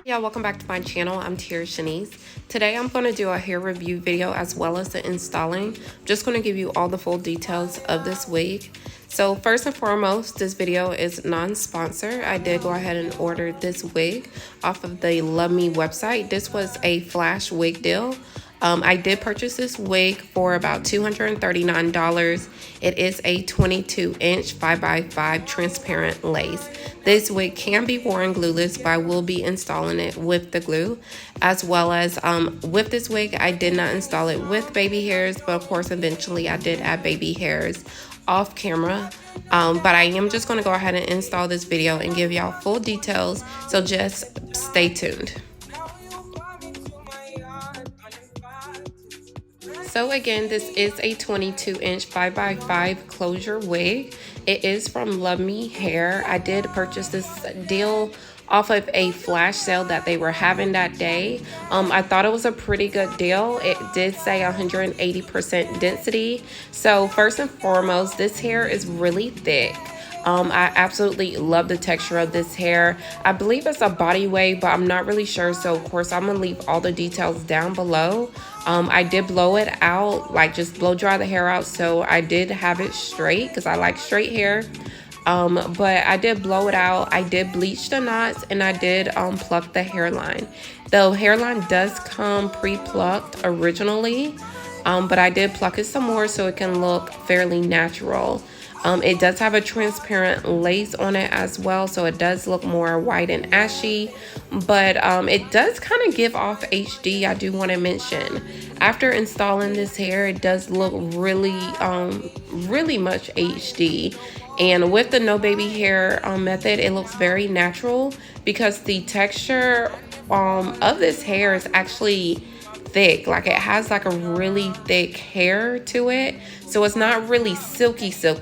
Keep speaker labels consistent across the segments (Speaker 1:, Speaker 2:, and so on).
Speaker 1: Yeah, welcome back to my channel. I'm Shanice. Today I'm going to do a hair review video as well as the installing. I'm just going to give you all the full details of this wig. So first and foremost, this video is non-sponsored. I did go ahead and order this wig off of the Luvme website. This was a flash wig deal. I did purchase this wig for about $239. It is a 22-inch 5x5 transparent lace. This wig can be worn glueless, but I will be installing it with the glue, as well as with this wig, I did not install it with baby hairs, but of course, eventually I did add baby hairs off camera. But I am just going to go ahead and install this video and give y'all full details, so just stay tuned. So again, this is a 22-inch 5x5 closure wig. It is from Luvme Hair. I did purchase this deal off of a flash sale that they were having that day. I thought it was a pretty good deal. It did say 180% density. So first and foremost, this hair is really thick. I absolutely love the texture of this hair. I believe it's a body wave, but I'm not really sure. So of course, I'm gonna leave all the details down below. I did blow it out, like just blow dry the hair out. So I did have it straight because I like straight hair. But I did blow it out. I did bleach the knots and I did pluck the hairline. The hairline does come pre-plucked originally, but I did pluck it some more so it can look fairly natural. It does have a transparent lace on it as well, so it does look more white and ashy, but it does kind of give off HD. I do want to mention, after installing this hair, it does look really, really much HD. And with the no baby hair method, it looks very natural because the texture of this hair is actually thick. Like, it has like a really thick hair to it, so it's not really silky. So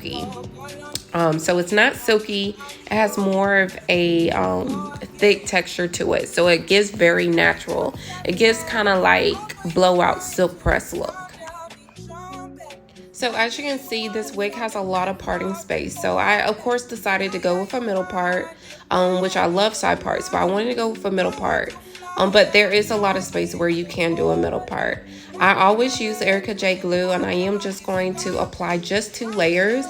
Speaker 1: it's not silky. It has more of a thick texture to it, so it gives very natural. It gives kind of like blowout silk press look. So as you can see, this wig has a lot of parting space. So I, of course, decided to go with a middle part, which I love side parts, but I wanted to go with a middle part. But there is a lot of space where you can do a middle part. I always use Erica J glue, and I am just going to apply just 2 layers.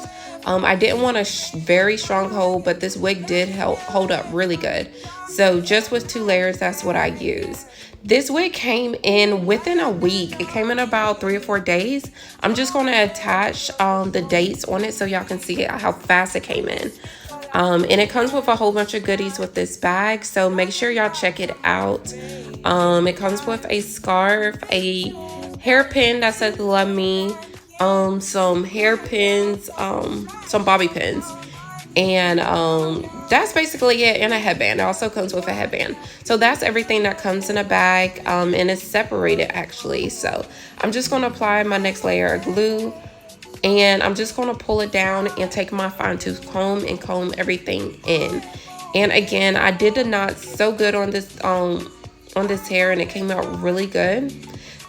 Speaker 1: I didn't want a very strong hold, but this wig did hold up really good. So just with 2 layers, that's what I use. This wig came in within a week. It came in about 3 or 4 days. I'm just going to attach the dates on it so y'all can see how fast it came in. And it comes with a whole bunch of goodies with this bag, so make sure y'all check it out. It comes with a scarf, a hairpin that says Love Me, some hairpins, some bobby pins, and that's basically it, and a headband. It also comes with a headband. So that's everything that comes in a bag, and it's separated actually. So I'm just going to apply my next layer of glue, and I'm just going to pull it down and take my fine tooth comb and comb everything in. And again, I did the knots so good on this hair, and it came out really good.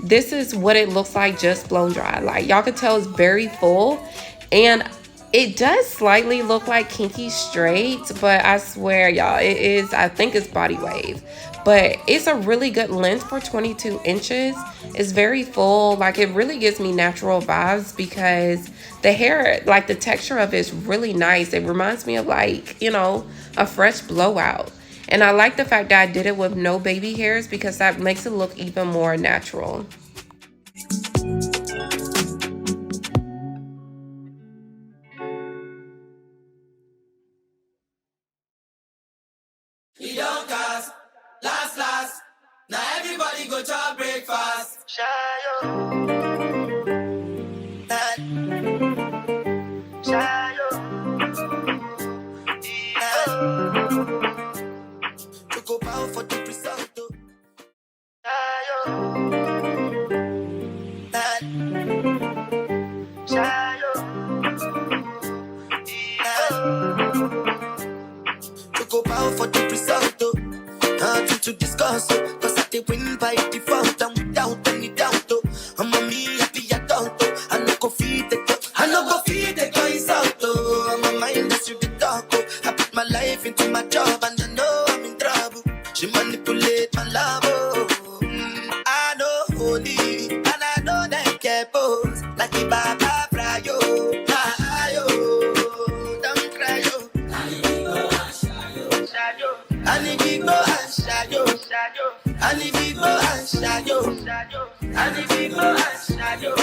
Speaker 1: This is what it looks like just blown dry. Like, y'all can tell it's very full, and it does slightly look like kinky straight, but I swear y'all, it is, I think it's body wave. But it's a really good length for 22 inches. It's very full. Like, it really gives me natural vibes because the hair, like the texture of it is really nice. It reminds me of, like, you know, a fresh blowout. And I like the fact that I did it with no baby hairs because that makes it look even more natural.
Speaker 2: You don't cast, last. Now everybody go to breakfast. Shayo. Shayo. To go bow for the result. Shayo. Shayo. To go bow for the result. Nothing to discuss, cause I did win by default and without any doubt. I'm a me happy adult, I no go feed the girl, I no go feed the guys out. I'm a mind that's you the talk. I put my life into my job and I know I'm in trouble. She manipulate like the Baba fry, yo. Ah, yo, don't cry, yo. And if you go and shadow, and if you go and shadow, and if you go and shadow,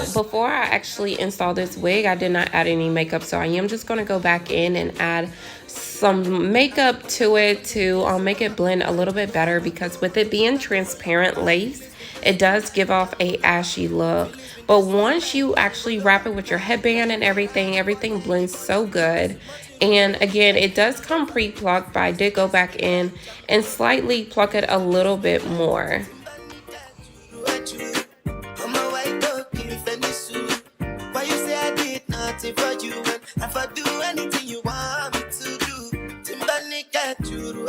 Speaker 1: So before I actually install this wig, I did not add any makeup, so I am just going to go back in and add some makeup to it to make it blend a little bit better, because with it being transparent lace, it does give off a ashy look. But once you actually wrap it with your headband and everything blends so good. And again, it does come pre-plucked, but I did go back in and slightly pluck it a little bit more.
Speaker 2: Why you say I did nothing for you when if I do anything you want me to do? Timbani got you,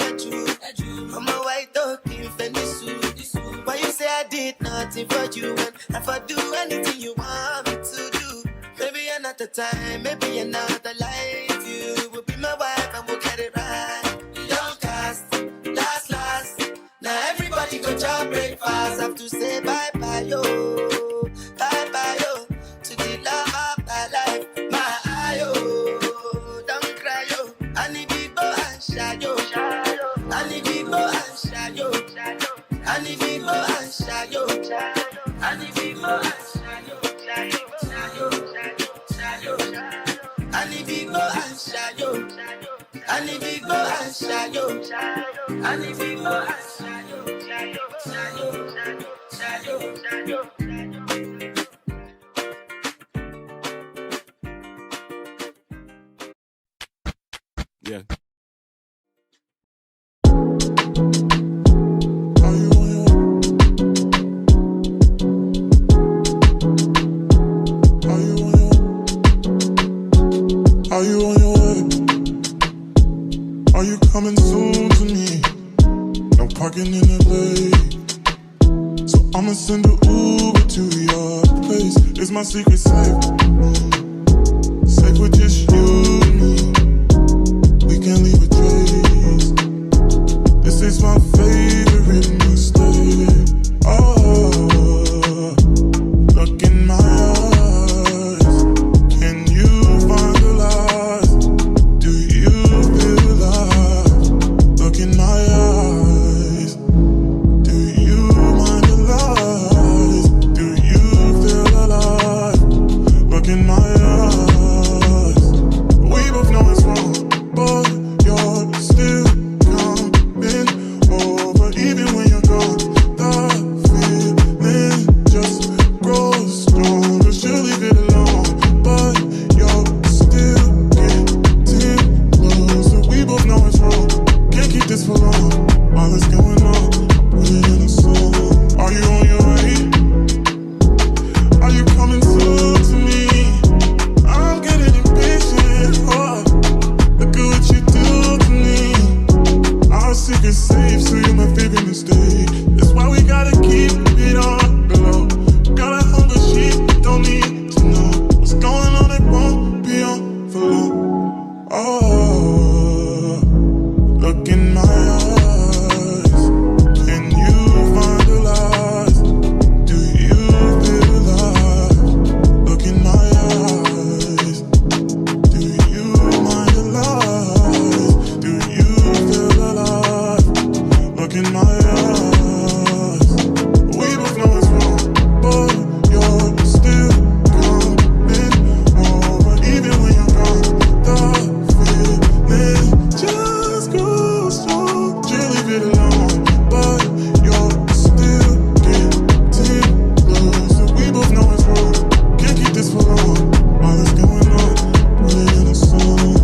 Speaker 2: I'm a white dog in Fenisu. Why you say I did nothing for you when if I do anything you want me to do? Maybe another time, maybe another life, you will be my wife and we'll get it right. Young cast, last. Now everybody go job breakfast. Have to say bye bye yo, bye bye yo. To the love of my life, my ayo, don't cry yo. I need people and shadow, I need people and shadow, I need people and shadow, I need people and shadow, I need people and shadow, I need people and shadow, I need people and shadow.
Speaker 3: Yeah.
Speaker 4: Are you on your way? Are you coming soon to me? No parking in LA, so I'ma send an Uber to your place. Is my secret safe? Safe with just you and me. We can't leave a trace. This is my favorite mistake. Oh, look in my eyes. Can you find the light? Do you feel alive? Look in my eyes. Do you mind the lies? Do you feel alive? Look in my eyes. We both know it's wrong, but you're still coming over. Even when you're gone, the feeling just grows stronger. Should leave it alone, but you're still getting closer. We both know it's wrong, can't keep this for long. All that's going on, put it in a song. Are you on your way? Are you coming soon to me? I'm getting impatient. Oh, look at what you do to me. Our secret's safe, so you're my favorite mistake. That's why we gotta keep it on the low. Got a hunger, she don't need to know what's going on. It won't be on for long. Oh, look in my eyes. Can you find the lies? Do you feel alive? Look in my eyes. Do you mind the lies? Do you feel alive? Look in my eyes. We both know it's wrong, but you're still coming over. Even when you're gone, the feeling just grows strong. Just leave it alone, but you're still getting closer. We both know it's wrong, can't keep this for long. All that's going on, put it in a song.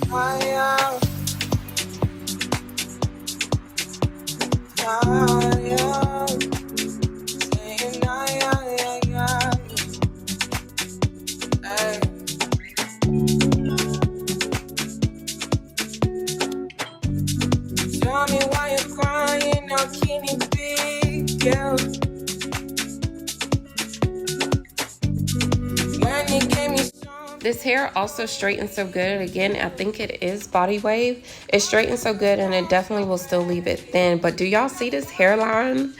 Speaker 1: Tell me why you're crying, now can it be, girl? When you gave me some. This hair also straightens so good. Again, I think it is body wave. It straightens so good and it definitely will still leave it thin. But do y'all see this hairline?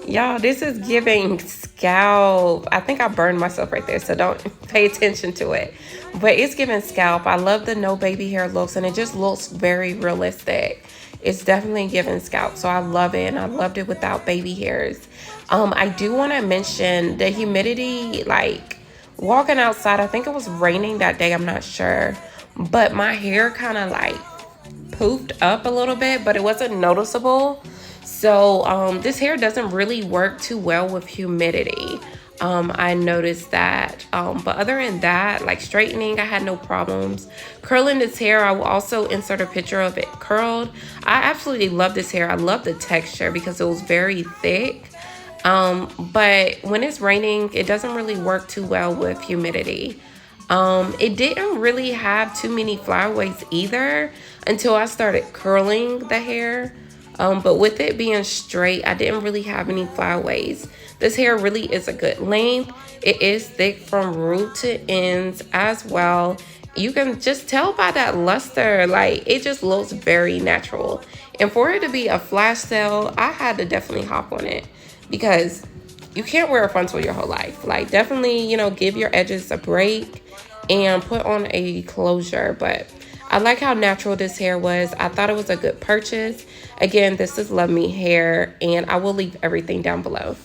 Speaker 1: Y'all, this is giving scalp. I think I burned myself right there, so don't pay attention to it. But it's giving scalp. I love the no baby hair looks and it just looks very realistic. It's definitely giving scalp, so I love it, and I loved it without baby hairs. I do want to mention the humidity, like walking outside. I think it was raining that day, I'm not sure, but my hair kind of like poofed up a little bit, but it wasn't noticeable. So this hair doesn't really work too well with humidity. I noticed that, but other than that, like straightening, I had no problems. Curling this hair, I will also insert a picture of it curled. I absolutely love this hair. I love the texture because it was very thick. But when it's raining, it doesn't really work too well with humidity. It didn't really have too many flyaways either until I started curling the hair. But with it being straight, I didn't really have any flyaways. This hair really is a good length. It is thick from root to ends as well. You can just tell by that luster, like it just looks very natural. And for it to be a flash sale, I had to definitely hop on it because you can't wear a frontal your whole life. Like definitely, you know, give your edges a break and put on a closure. But I like how natural this hair was. I thought it was a good purchase. Again, this is Luvme hair, and I will leave everything down below.